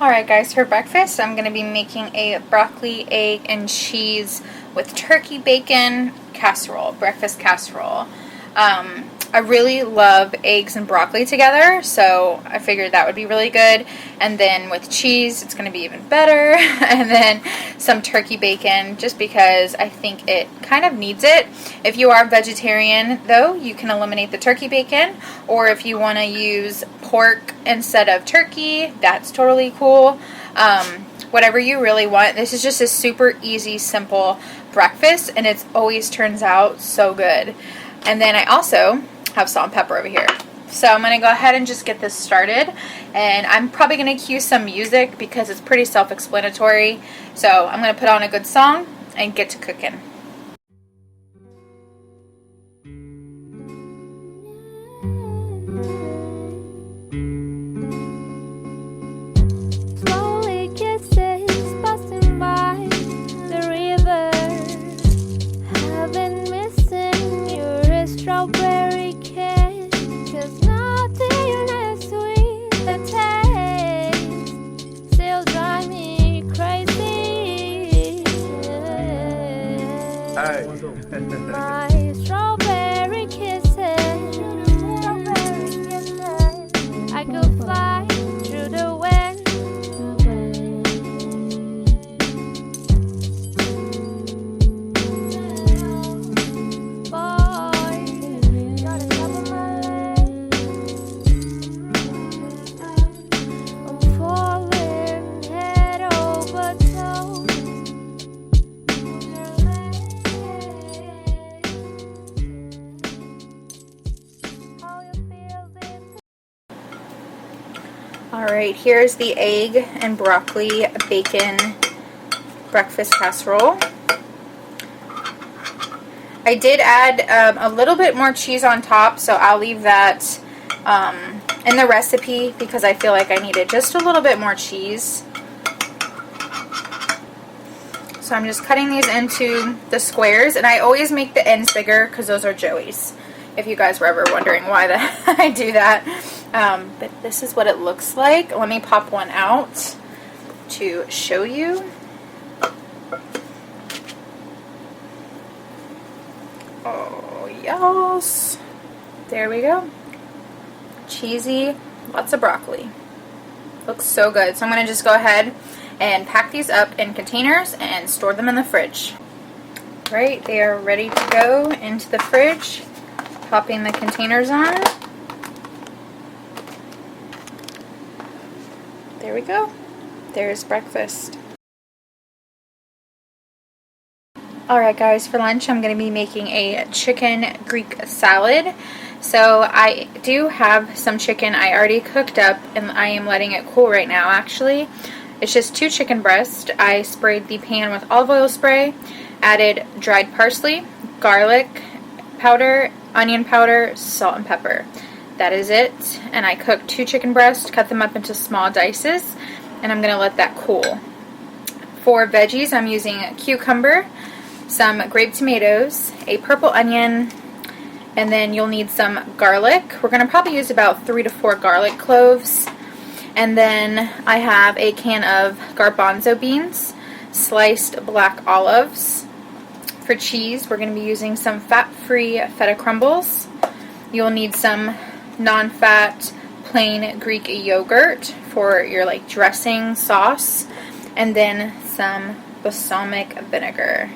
Alright guys, for breakfast I'm going to be making a broccoli, egg, and cheese with turkey bacon casserole, breakfast casserole. I really love eggs and broccoli together, so I figured that would be really good. And then with cheese, it's going to be even better. And then some turkey bacon, just because I think it kind of needs it. If you are vegetarian, though, you can eliminate the turkey bacon. Or if you want to use pork instead of turkey, that's totally cool. Whatever you really want. This is just a super easy, simple breakfast, and it always turns out so good. And then I also have salt and pepper over here. So I'm going to go ahead and just get this started, and I'm probably going to cue some music because it's pretty self-explanatory. So I'm going to put on a good song and get to cooking. My strawberry kisses, I could fly through the wind. Boy, gotta cover my legs. I'm falling head over toe. Alright, here's the egg and broccoli bacon breakfast casserole. I did add a little bit more cheese on top, so I'll leave that in the recipe because I feel like I needed just a little bit more cheese. So I'm just cutting these into the squares, and I always make the ends bigger because those are Joey's, if you guys were ever wondering why I do that. But this is what it looks like. Let me pop one out to show you. Oh, yes. There we go. Cheesy, lots of broccoli. Looks so good. So I'm going to just go ahead and pack these up in containers and store them in the fridge. Right, they are ready to go into the fridge. Popping the containers on. There we go. There's breakfast. Alright guys, for lunch I'm going to be making a chicken Greek salad. So I do have some chicken I already cooked up, and I am letting it cool right now actually. It's just 2 chicken breasts. I sprayed the pan with olive oil spray, added dried parsley, garlic powder, onion powder, salt and pepper. That is it. And I cooked 2 chicken breasts, cut them up into small dices, and I'm going to let that cool. For veggies, I'm using a cucumber, some grape tomatoes, a purple onion, and then you'll need some garlic. We're going to probably use about 3 to 4 garlic cloves. And then I have a can of garbanzo beans, sliced black olives. For cheese, we're going to be using some fat-free feta crumbles. You'll need some non-fat plain Greek yogurt for your dressing sauce, and then some balsamic vinegar.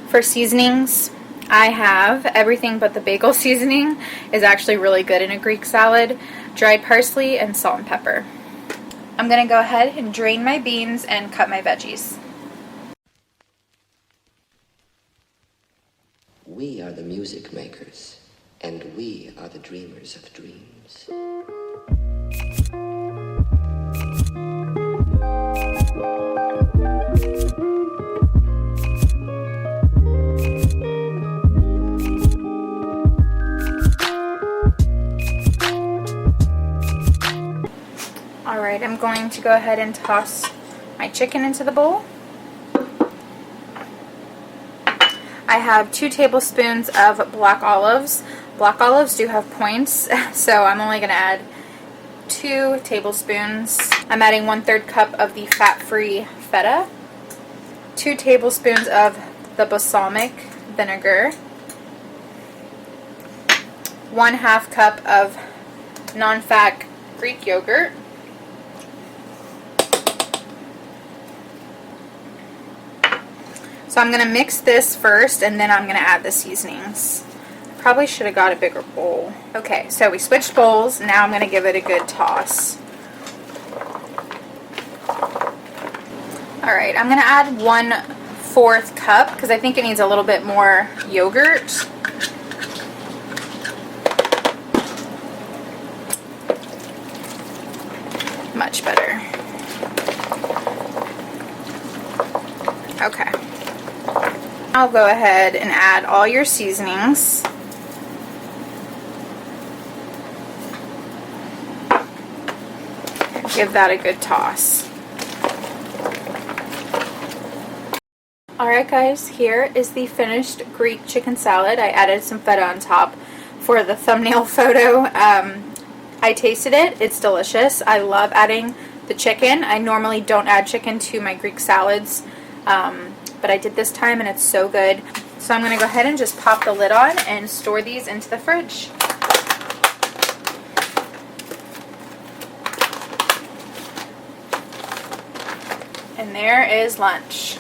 For seasonings, I have everything but the bagel seasoning is actually really good in a Greek salad, dried parsley, and salt and pepper. I'm going to go ahead and drain my beans and cut my veggies. We are the music makers, and we are the dreamers of dreams. Alright, I'm going to go ahead and toss my chicken into the bowl. I have 2 tablespoons of black olives. Black olives do have points, so I'm only going to add 2 tablespoons. I'm adding 1/3 cup of the fat-free feta, 2 tablespoons of the balsamic vinegar, 1/2 cup of non-fat Greek yogurt, so I'm going to mix this first and then I'm going to add the seasonings. Probably should have got a bigger bowl. Okay, so we switched bowls. Now I'm going to give it a good toss. Alright, I'm going to add 1/4 cup because I think it needs a little bit more yogurt. Much better. Okay. I'll go ahead and add all your seasonings. Give that a good toss. Alright guys, here is the finished Greek chicken salad. I added some feta on top for the thumbnail photo. I tasted it. It's delicious. I love adding the chicken. I normally don't add chicken to my Greek salads, but I did this time and it's so good. So I'm going to go ahead and just pop the lid on and store these into the fridge. And there is lunch.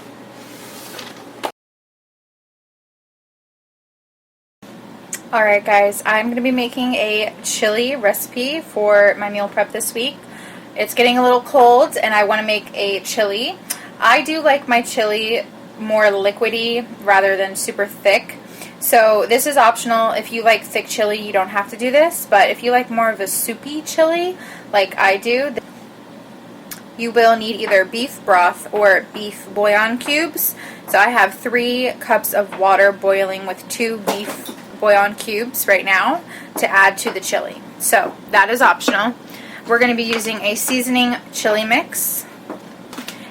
Alright guys, I'm going to be making a chili recipe for my meal prep this week. It's getting a little cold and I want to make a chili. I do like my chili more liquidy rather than super thick. So this is optional. If you like thick chili, you don't have to do this. But if you like more of a soupy chili, like I do, you will need either beef broth or beef bouillon cubes. So I have 3 cups of water boiling with 2 beef bouillon cubes right now to add to the chili. So that is optional. We're going to be using a seasoning chili mix.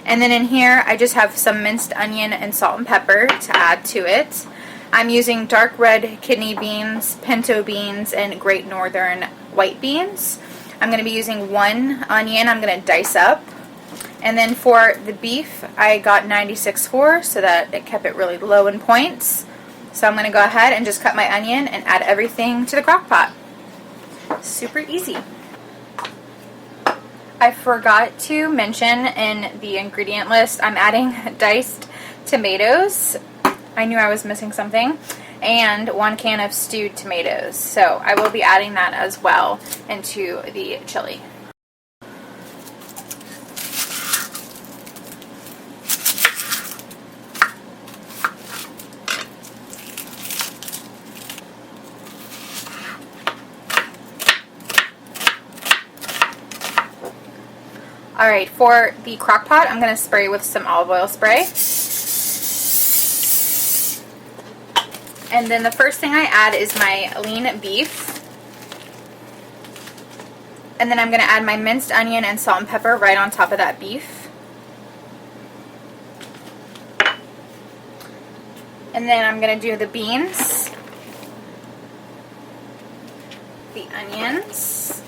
And then in here I just have some minced onion and salt and pepper to add to it. I'm using dark red kidney beans, pinto beans, and Great Northern white beans. I'm going to be using 1 onion I'm going to dice up. And then for the beef, I got 96.4 so that it kept it really low in points. So I'm going to go ahead and just cut my onion and add everything to the crock pot. Super easy. I forgot to mention in the ingredient list, I'm adding diced tomatoes. I knew I was missing something. And 1 can of stewed tomatoes. So I will be adding that as well into the chili. Alright, for the crock pot, I'm going to spray with some olive oil spray. And then the first thing I add is my lean beef. And then I'm going to add my minced onion and salt and pepper right on top of that beef. And then I'm going to do the beans, the onions,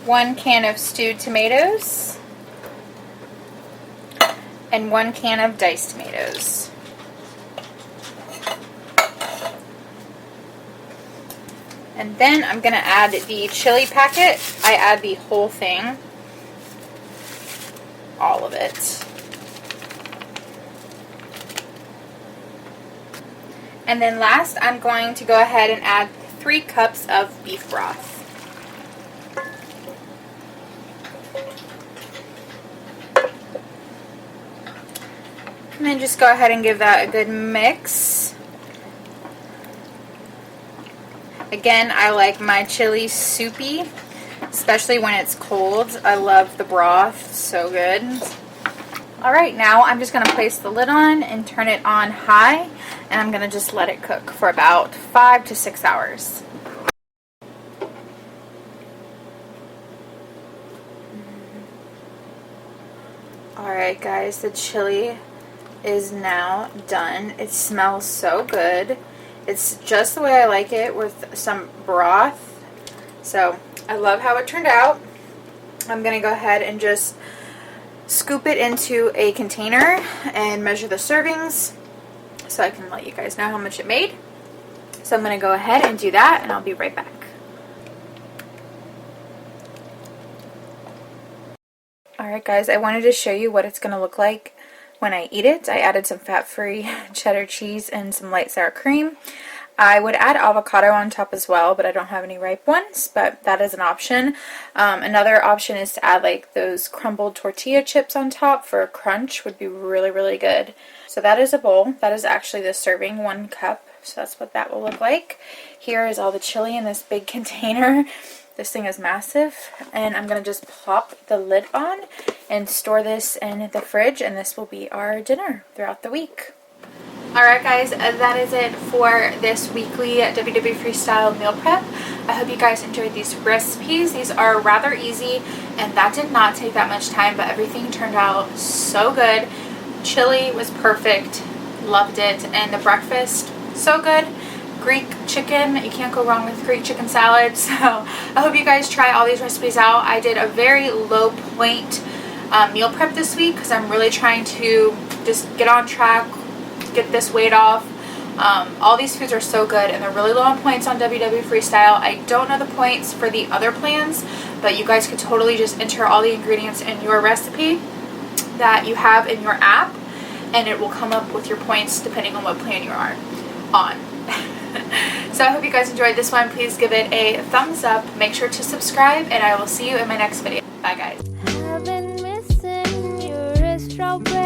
one can of stewed tomatoes, and 1 can of diced tomatoes. And then I'm going to add the chili packet. I add the whole thing, all of it. And then last, I'm going to go ahead and add 3 cups of beef broth. And then just go ahead and give that a good mix. Again, I like my chili soupy, especially when it's cold. I love the broth, so good. Alright, now I'm just going to place the lid on and turn it on high, and I'm going to just let it cook for about 5 to 6 hours. Alright guys, the chili is now done. It smells so good. It's just the way I like it, with some broth. So I love how it turned out. I'm going to go ahead and just scoop it into a container and measure the servings so I can let you guys know how much it made. So I'm going to go ahead and do that, and I'll be right back. Alright guys, I wanted to show you what it's going to look like when I eat it. I added some fat-free cheddar cheese and some light sour cream. I would add avocado on top as well, but I don't have any ripe ones, but that is an option. Another option is to add like those crumbled tortilla chips on top for a crunch. Would be really, really good. So that is a bowl. That is actually the serving, 1 cup. So that's what that will look like. Here is all the chili in this big container. This thing is massive, and I'm going to just plop the lid on and store this in the fridge, and this will be our dinner throughout the week. Alright guys, that is it for this weekly WW Freestyle meal prep. I hope you guys enjoyed these recipes. These are rather easy, and that did not take that much time, but everything turned out so good. Chili was perfect, loved it, and the breakfast, so good. Greek chicken, you can't go wrong with Greek chicken salad. So I hope you guys try all these recipes out. I did a very low point meal prep this week because I'm really trying to just get on track, get this weight off. All these foods are so good, and they're really low on points on WW Freestyle. I don't know the points for the other plans, but you guys could totally just enter all the ingredients in your recipe that you have in your app, and it will come up with your points depending on what plan you are on. So I hope you guys enjoyed this one. Please give it a thumbs up. Make sure to subscribe, and I will see you in my next video. Bye guys. I've been missing your strawberry.